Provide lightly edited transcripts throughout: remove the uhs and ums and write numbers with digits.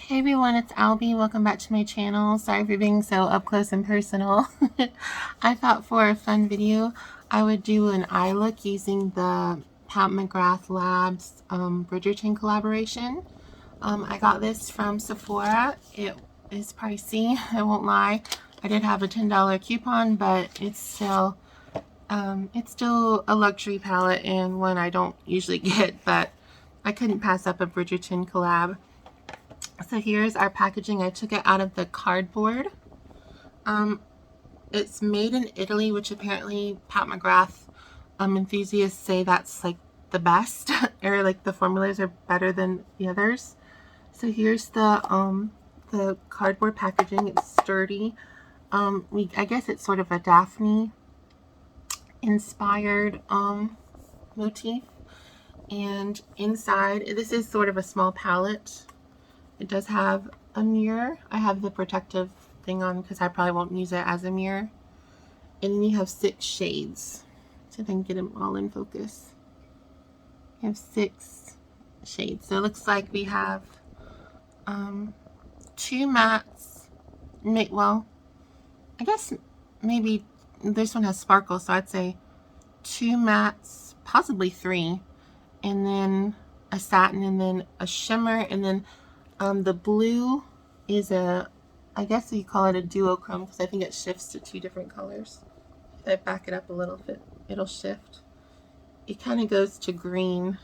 Hey everyone, it's Albie. Welcome back to my channel. Sorry for being so up close and personal. I thought for a fun video I would do an eye look using the patmcgrathlabs Bridgerton collaboration. I got this from Sephora. It is pricey, I won't lie. I did have a $10 coupon, but it's still a luxury palette and one I don't usually get, but I couldn't pass up a Bridgerton collab. So here's our packaging. I took it out of the cardboard. It's made in Italy, which apparently Pat McGrath enthusiasts say that's like the best, or like the formulas are better than the others. So here's the cardboard packaging. It's sturdy. I guess it's sort of a Daphne inspired motif. And inside, this is sort of a small palette. It does have a mirror. I have the protective thing on because I probably won't use it as a mirror. And then you have 6 shades. So if I can get them all in focus. You have 6 shades. So it looks like we have 2 mattes. Well, I guess maybe this one has sparkle, so I'd say 2 mattes, possibly 3. And then a satin, and then a shimmer, and then the blue is I guess you call it a duochrome because I think it shifts to 2 different colors. If I back it up a little bit, it'll shift. It kind of goes to green.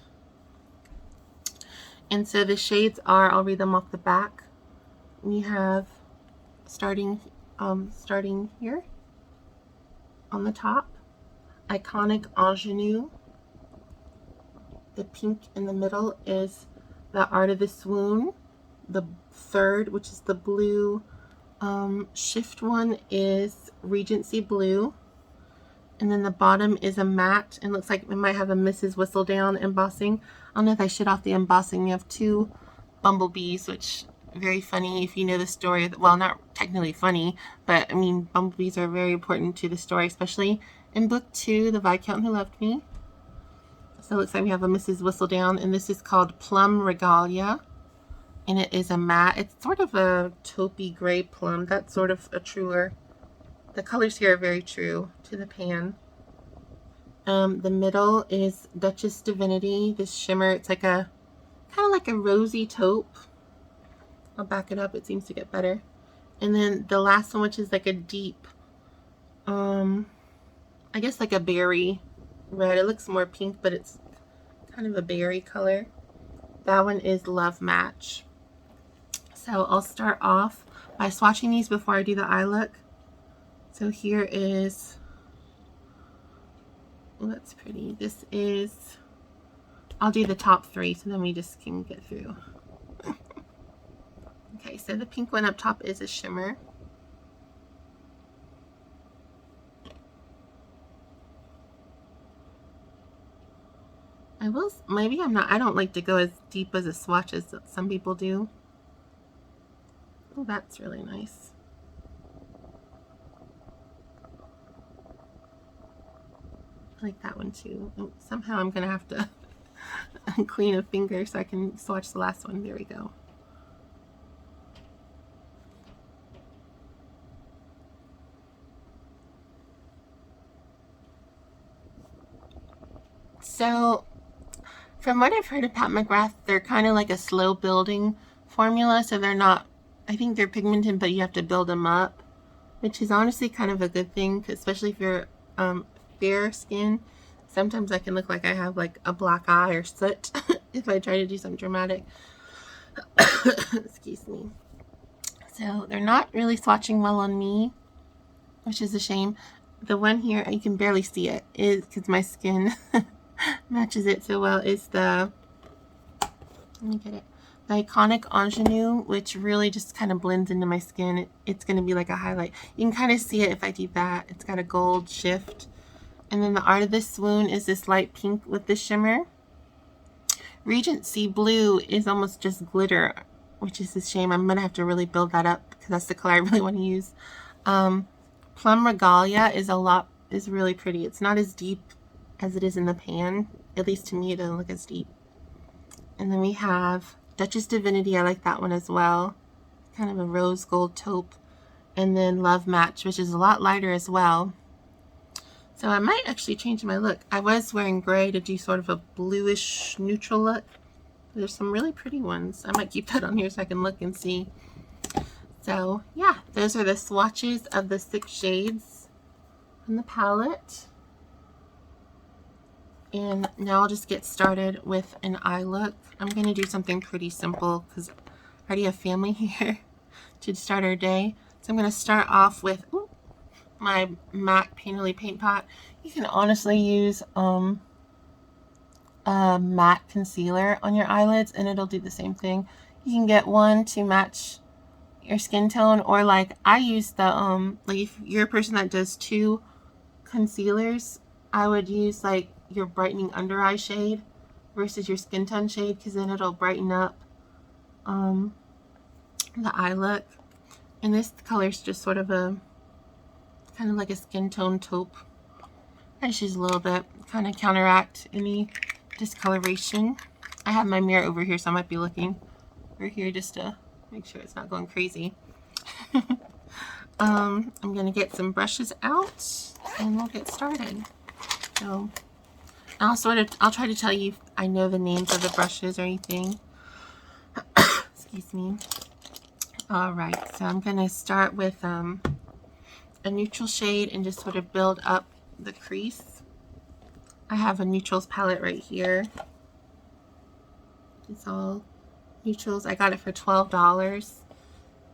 And so the shades are, I'll read them off the back. We have starting here on the top, Iconic Ingenue. The pink in the middle is The Art of the Swoon. The third, which is the blue shift one, is Regency Blue. And then the bottom is a matte, and looks like it might have a Mrs. Whistledown embossing. I don't know if I shut off the embossing. We have 2 bumblebees, which very funny if you know the story. Well, not technically funny, but I mean, bumblebees are very important to the story, especially in book 2, The Viscount Who Loved Me. So it looks like we have a Mrs. Whistledown, and this is called Plum Regalia. And it is a matte. It's sort of a taupey gray plum. That's sort of a truer. The colors here are very true to the pan. The middle is Duchess Divinity. This shimmer, it's like kind of like a rosy taupe. I'll back it up. It seems to get better. And then the last one, which is like a deep, I guess like a berry red. It looks more pink, but it's kind of a berry color. That one is Love Match. So I'll start off by swatching these before I do the eye look. So here is, oh, that's pretty. This is, I'll do the top 3 so then we just can get through. Okay, so the pink one up top is a shimmer. I don't like to go as deep as a swatch as some people do. Oh, that's really nice. I like that one too. Oh, somehow I'm gonna have to clean a finger so I can swatch the last one. There we go. So from what I've heard of Pat McGrath, they're kind of like a slow building formula, so they're not, I think they're pigmented, but you have to build them up, which is honestly kind of a good thing, especially if you're fair skin. Sometimes I can look like I have like a black eye or soot if I try to do something dramatic. Excuse me. So they're not really swatching well on me, which is a shame. The one here, you can barely see it, is because my skin matches it so well, is the, let me get it, the Iconic Ingenue, which really just kind of blends into my skin. It's going to be like a highlight. You can kind of see it if I do that. It's got a gold shift. And then the Art of the Swoon is this light pink with the shimmer. Regency Blue is almost just glitter, which is a shame. I'm going to have to really build that up because that's the color I really want to use. Plum Regalia is really pretty. It's not as deep as it is in the pan. At least to me, it doesn't look as deep. And then we have Duchess Divinity, I like that one as well. Kind of a rose gold taupe. And then Love Match, which is a lot lighter as well. So I might actually change my look. I was wearing gray to do sort of a bluish neutral look. There's some really pretty ones. I might keep that on here so I can look and see. So yeah, those are the swatches of the 6 shades in the palette. And now I'll just get started with an eye look. I'm going to do something pretty simple because I already have family here to start our day. So I'm going to start off with my MAC Painterly Paint Pot. You can honestly use a matte concealer on your eyelids and it'll do the same thing. You can get one to match your skin tone, or like I use the like if you're a person that does 2 concealers, I would use like your brightening under eye shade versus your skin tone shade, because then it'll brighten up the eye look. And this color is just sort of a kind of like a skin tone taupe. I just use a little bit, kind of counteract any discoloration. I have my mirror over here, so I might be looking over here just to make sure it's not going crazy. I'm gonna get some brushes out and we'll get started. So I'll try to tell you if I know the names of the brushes or anything. Excuse me. All right, so I'm gonna start with a neutral shade and just sort of build up the crease. I have a neutrals palette right here. It's all neutrals. I got it for $12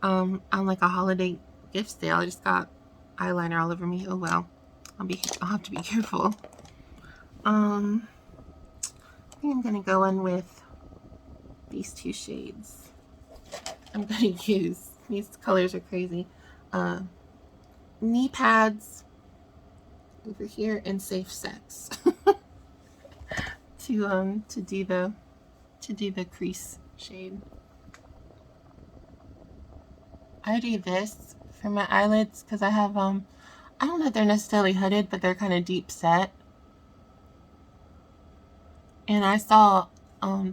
on like a holiday gift sale. I just got eyeliner all over me. Oh well, I'll have to be careful. I think I'm gonna go in with these 2 shades. I'm gonna use, these colors are crazy, Knee Pads over here and Safe Sex to do the crease shade. I do this for my eyelids because I have I don't know if they're necessarily hooded, but they're kind of deep set. And I saw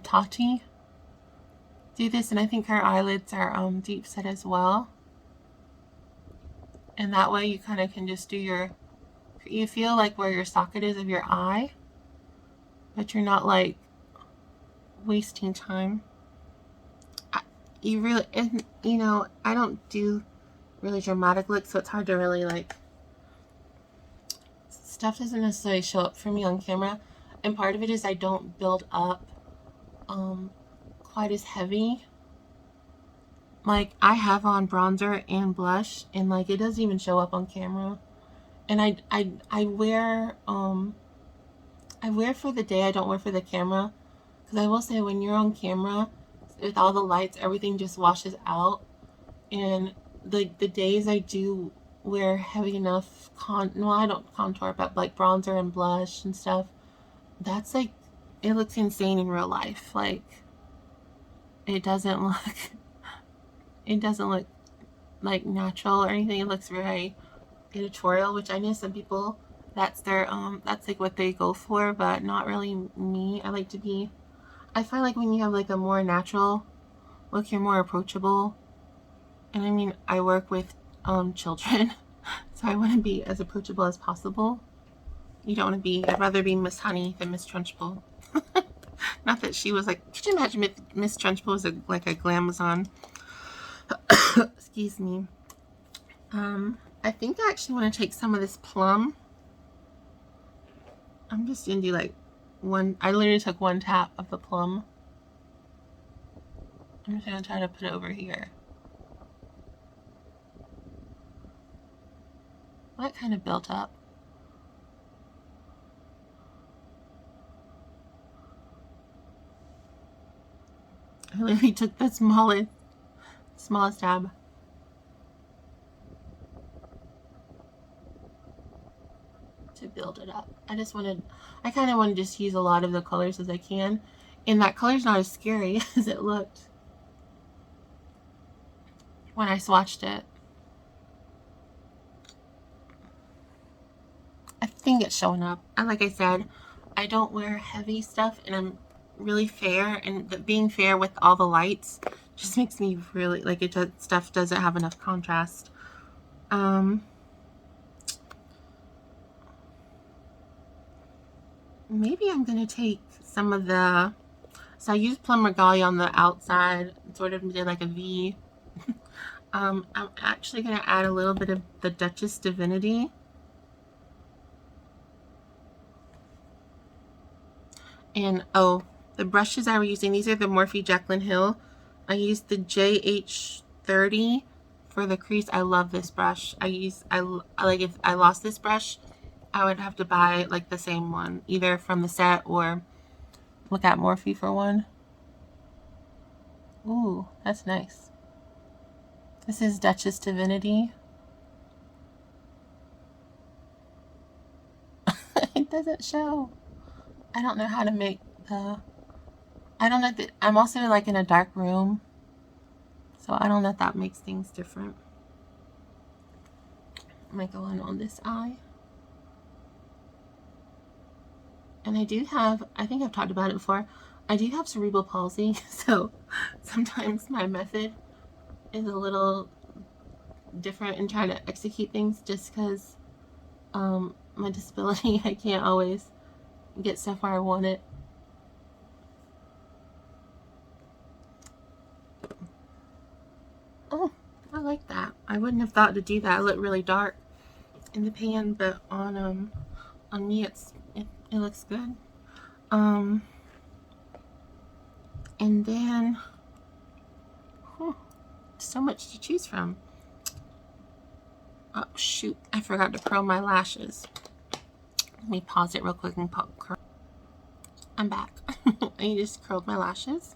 Tati do this, and I think her eyelids are deep set as well. And that way you kind of can just do you feel like where your socket is of your eye, but you're not like wasting time. You know, I don't do really dramatic looks, so it's hard to really like, stuff doesn't necessarily show up for me on camera. And part of it is I don't build up quite as heavy. Like I have on bronzer and blush, and like it doesn't even show up on camera. And I wear for the day, I don't wear for the camera, because I will say when you're on camera with all the lights, everything just washes out. And the days I do wear heavy enough well, I don't contour, but like bronzer and blush and stuff, that's like, it looks insane in real life. Like it doesn't look like natural or anything. It looks very editorial, which I know some people, that's their that's like what they go for, but not really me. I find like when you have like a more natural look, you're more approachable. And I mean, I work with children, so I want to be as approachable as possible. You don't want to be, I'd rather be Miss Honey than Miss Trunchbull. Not that she was like, could you imagine if Miss Trunchbull was like a glamazon? Excuse me. I think I actually want to take some of this plum. I'm just gonna do like I literally took 1 tap of the plum. I'm just gonna try to put it over here. That kind of built up. I literally took the smallest tab. To build it up. I kind of want to just use a lot of the colors as I can. And that color's not as scary as it looked when I swatched it. I think it's showing up. And like I said, I don't wear heavy stuff, and really fair, and being fair with all the lights just makes me really like it. Stuff doesn't have enough contrast. Maybe I'm gonna take some of the. So I used Plum Regalia on the outside, sort of did like a V. I'm actually gonna add a little bit of the Duchess Divinity. And oh, the brushes I were using, these are the Morphe Jaclyn Hill. I used the JH30 for the crease. I love this brush. I like, if I lost this brush, I would have to buy like the same one, either from the set or look at Morphe for one. Ooh, that's nice. This is Duchess Divinity. It doesn't show. I don't know how to make the, I don't know that, I'm also like in a dark room, so I don't know if that makes things different. I might go in on this eye. And I do have, I think I've talked about it before, I do have cerebral palsy, so sometimes my method is a little different in trying to execute things just because my disability, I can't always get stuff where I want it. Oh, I like that. I wouldn't have thought to do that. It looked really dark in the pan, but on me it looks good. And then so much to choose from. Oh shoot, I forgot to curl my lashes. Let me pause it real quick and curl. I'm back. I just curled my lashes.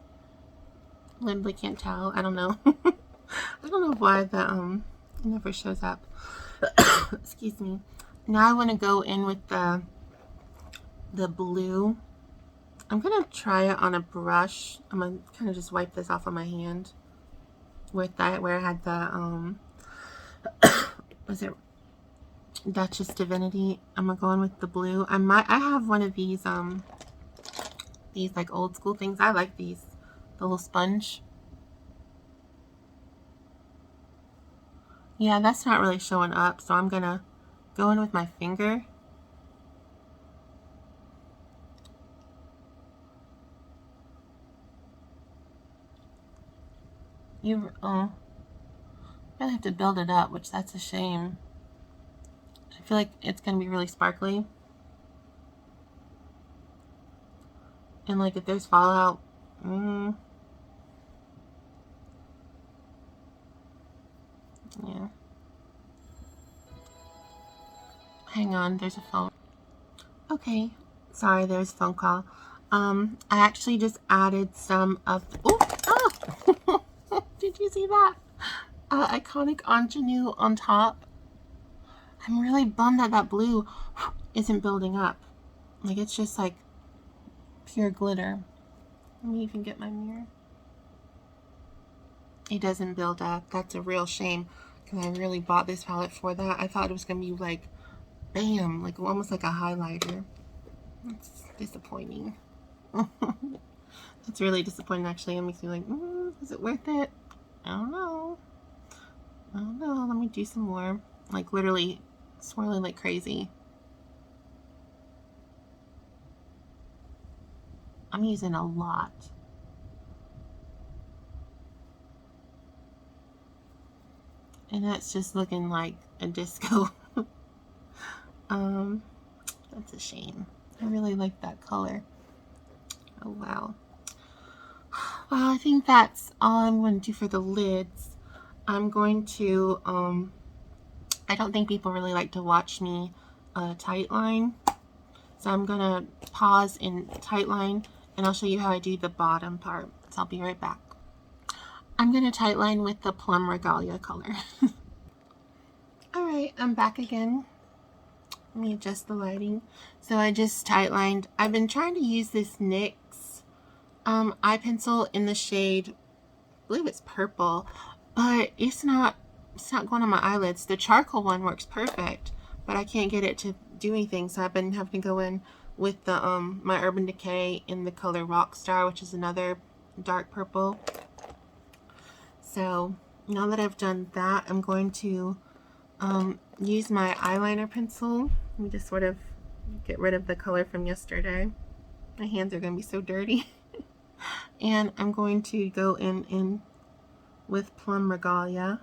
Literally can't tell. I don't know. I don't know why the it never shows up. Excuse me. Now I want to go in with the blue. I'm gonna try it on a brush. I'm gonna kind of just wipe this off on my hand with that, where I had the was it Duchess Divinity. I'm gonna go in with the blue. I have one of these like old school things. I like these, the little sponge. Yeah, that's not really showing up, so I'm gonna go in with my finger. You really have to build it up, which that's a shame. I feel like it's gonna be really sparkly, and like if there's fallout, yeah. Hang on, there's a phone. Okay, sorry, there's a phone call. I actually just added some of. Oh, did you see that? Iconic ingenue on top. I'm really bummed that that blue isn't building up. Like, it's just like pure glitter. Let me even get my mirror. It doesn't build up. That's a real shame, because I really bought this palette for that. I thought it was going to be like, bam, like almost like a highlighter. That's disappointing. That's really disappointing, actually. It makes me like, is it worth it? I don't know. I don't know. Let me do some more. Like, literally swirling like crazy. I'm using a lot. And that's just looking like a disco. That's a shame. I really like that color. Oh, wow. Well, I think that's all I'm going to do for the lids. I'm going to, I don't think people really like to watch me tightline. So I'm going to pause and tightline, and I'll show you how I do the bottom part. So I'll be right back. I'm going to tightline with the Plum Regalia color. Alright, I'm back again. Let me adjust the lighting. So I just tightlined. I've been trying to use this NYX eye pencil in the shade, I believe it's purple, but it's not going on my eyelids. The charcoal one works perfect, but I can't get it to do anything, so I've been having to go in with the my Urban Decay in the color Rockstar, which is another dark purple. So now that I've done that, I'm going to use my eyeliner pencil. Let me just sort of get rid of the color from yesterday. My hands are going to be so dirty. And I'm going to go in with Plum Regalia.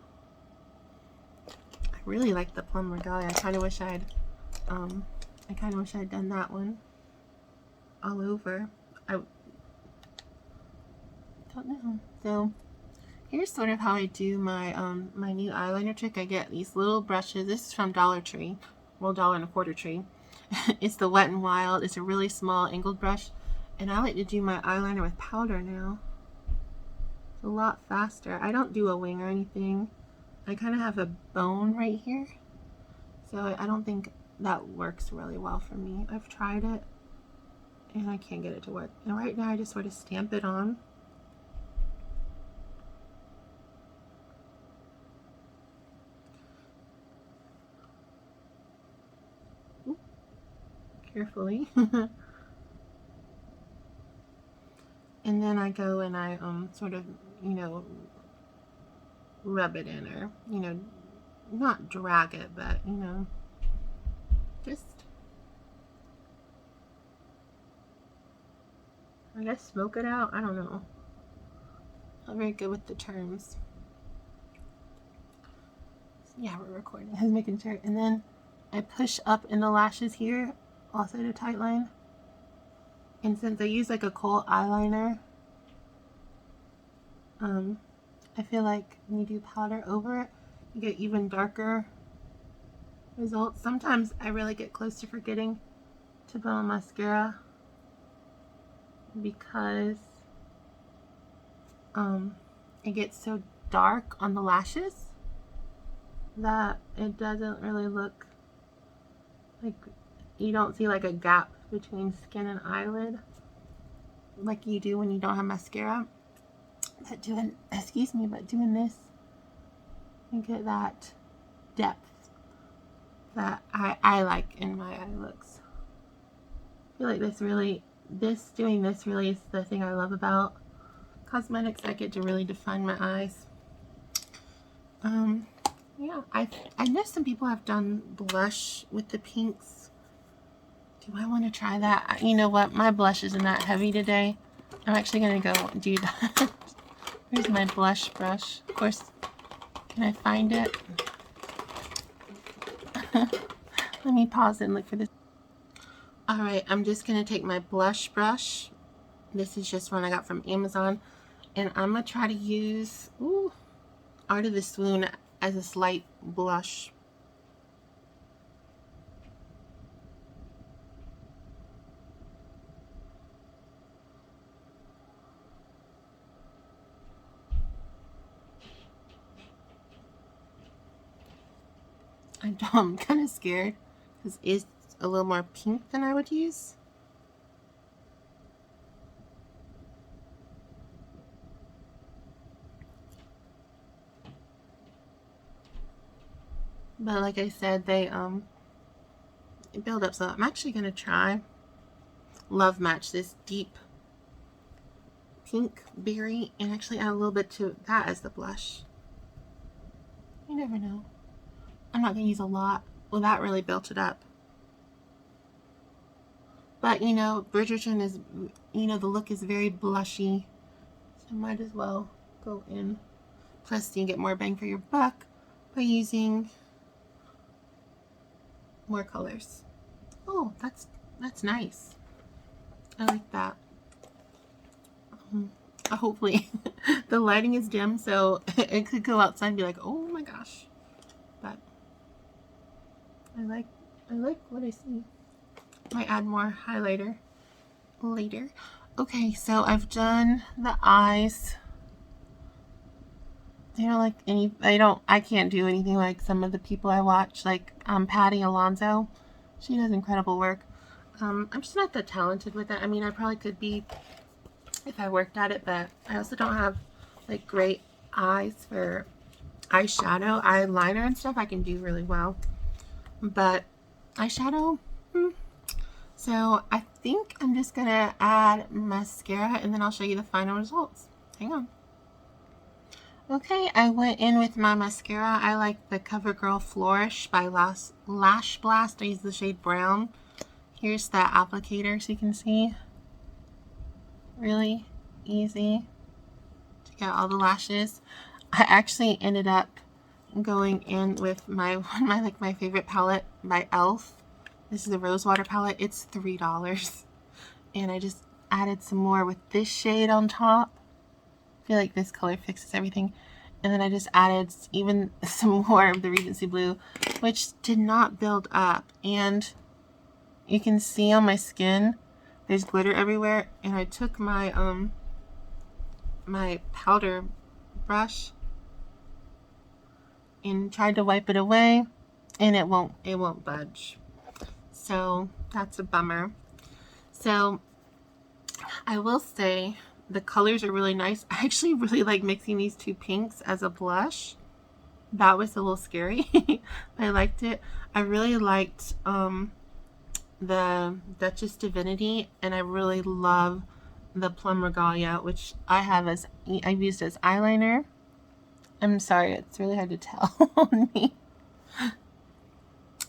I really like the Plum Regalia. I kind of wish I'd done that one all over. I don't know. So here's sort of how I do my my new eyeliner trick. I get these little brushes. This is from Dollar Tree, well, $1.25 Tree. It's the Wet n Wild. It's a really small angled brush, and I like to do my eyeliner with powder now. It's a lot faster. I don't do a wing or anything. I kind of have a bone right here, so I don't think that works really well for me. I've tried it, and I can't get it to work. And right now I just sort of stamp it on. Carefully. And then I go and I sort of, you know, rub it in, or, you know, not drag it, but, you know, just, I guess, smoke it out. I don't know. Not very good with the terms. Yeah, we're recording. I was making sure. And then I push up in the lashes here, also to tight line. And since I use like a kohl eyeliner, I feel like when you do powder over it, you get even darker results. Sometimes I really get close to forgetting to put on mascara because it gets so dark on the lashes that it doesn't really look like, you don't see like a gap between skin and eyelid like you do when you don't have mascara. But doing this, you get that depth that I like in my eye looks. I feel like doing this really is the thing I love about cosmetics. I get to really define my eyes. Yeah, I know some people have done blush with the pinks. Do I want to try that? You know what? My blush isn't that heavy today. I'm actually going to go do that. Here's my blush brush. Of course, can I find it? Let me pause and look for this. Alright, I'm just going to take my blush brush. This is just one I got from Amazon. And I'm going to try to use Art of the Swoon as a slight blush. I'm kind of scared because it's a little more pink than I would use. But like I said, they build up, so I'm actually going to try Love Match this deep pink berry and actually add a little bit to that as the blush. You never know. I'm not going to use a lot. Well, that really built it up. But, you know, Bridgerton is, you know, the look is very blushy. So I might as well go in. Plus, you get more bang for your buck by using more colors. Oh, that's nice. I like that. Hopefully, the lighting is dim, so it could go outside and be like, oh my gosh. But I like what I see. Might add more highlighter later. Okay, so I've done the eyes. I can't do anything like some of the people I watch, like Patty Alonso. She does incredible work. I'm just not that talented with it. I mean, I probably could be if I worked at it, but I also don't have like great eyes for eyeshadow. Eyeliner and stuff I can do really well, but eyeshadow, So I think I'm just gonna add mascara and then I'll show you the final results. Hang on. Okay, I went in with my mascara. I like the CoverGirl Flourish by Lash Blast. I use the shade Brown. Here's the applicator so you can see. Really easy to get all the lashes. I actually ended up going in with my my favorite palette by e.l.f. This is a Rosewater palette. It's $3. And I just added some more with this shade on top. I feel like this color fixes everything. And then I just added even some more of the Regency Blue, which did not build up. And you can see on my skin, there's glitter everywhere. And I took my my powder brush and tried to wipe it away, and it won't budge. So that's a bummer. So I will say the colors are really nice. I actually really like mixing these two pinks as a blush. That was a little scary. I liked it. I really liked the Duchess Divinity, and I really love the Plum Regalia, which I've used as eyeliner. I'm sorry, it's really hard to tell on me.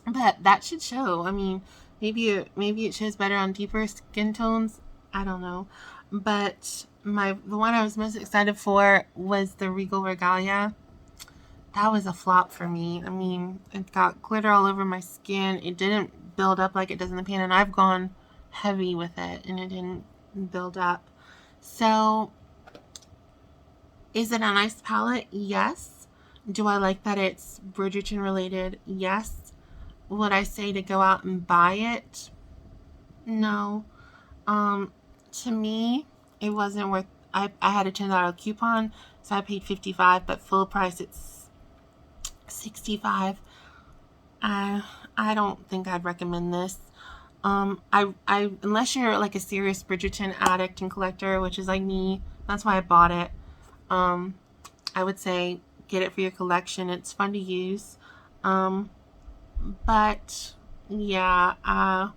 But that should show. I mean, maybe it shows better on deeper skin tones. I don't know. But the one I was most excited for was the Regal Regalia. That was a flop for me. I mean, it got glitter all over my skin. It didn't build up like it does in the pan, and I've gone heavy with it, and it didn't build up. So, is it a nice palette? Yes. Do I like that it's Bridgerton related? Yes. Would I say to go out and buy it? No. To me, it wasn't worth. I had a $10 coupon, so I paid $55, but full price it's $65. I don't think I'd recommend this. Unless you're like a serious Bridgerton addict and collector, which is like me, that's why I bought it. I would say get it for your collection. It's fun to use. But yeah, I'm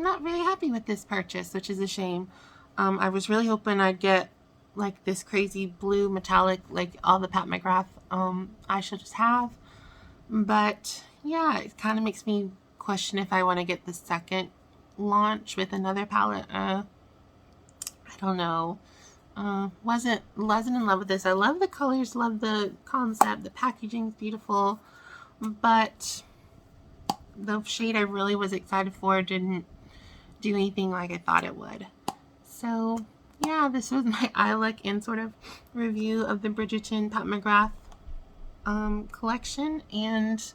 not very happy with this purchase, which is a shame. I was really hoping I'd get like this crazy blue metallic, like all the Pat McGrath eyeshadows have. But yeah, it kind of makes me question if I want to get the second launch with another palette. I don't know. Wasn't in love with this. I love the colors, love the concept, the packaging's beautiful, but the shade I really was excited for didn't do anything like I thought it would. So yeah, this was my eye look and sort of review of the Bridgerton Pat McGrath collection, and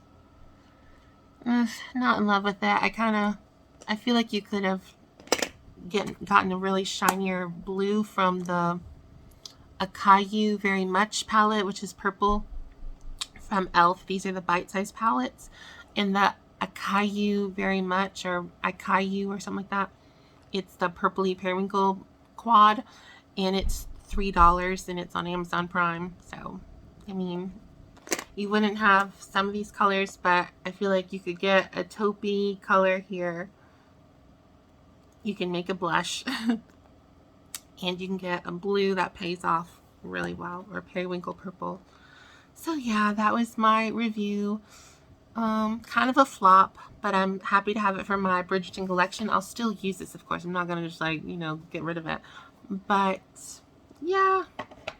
not in love with it. I feel like you could have gotten a really shinier blue from the Akayu Very Much palette, which is purple from e.l.f. These are the bite-sized palettes, and the Akayu Very Much, or Akayu or something like that, it's the purpley periwinkle quad, and it's $3, and it's on Amazon Prime. So I mean, you wouldn't have some of these colors, but I feel like you could get a taupey color here. You can make a blush and you can get a blue that pays off really well, or periwinkle purple. So yeah, that was my review. Kind of a flop, but I'm happy to have it for my Bridgerton collection. I'll still use this, of course. I'm not going to just like, get rid of it. But yeah,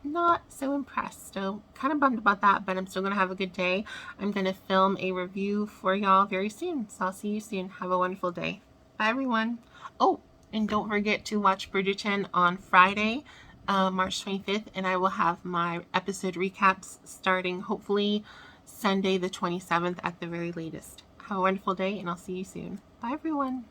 not so impressed. So kind of bummed about that, but I'm still going to have a good day. I'm going to film a review for y'all very soon. So I'll see you soon. Have a wonderful day. Bye, everyone. Oh, and don't forget to watch Bridgerton on Friday, March 25th, and I will have my episode recaps starting hopefully Sunday the 27th at the very latest. Have a wonderful day, and I'll see you soon. Bye, everyone.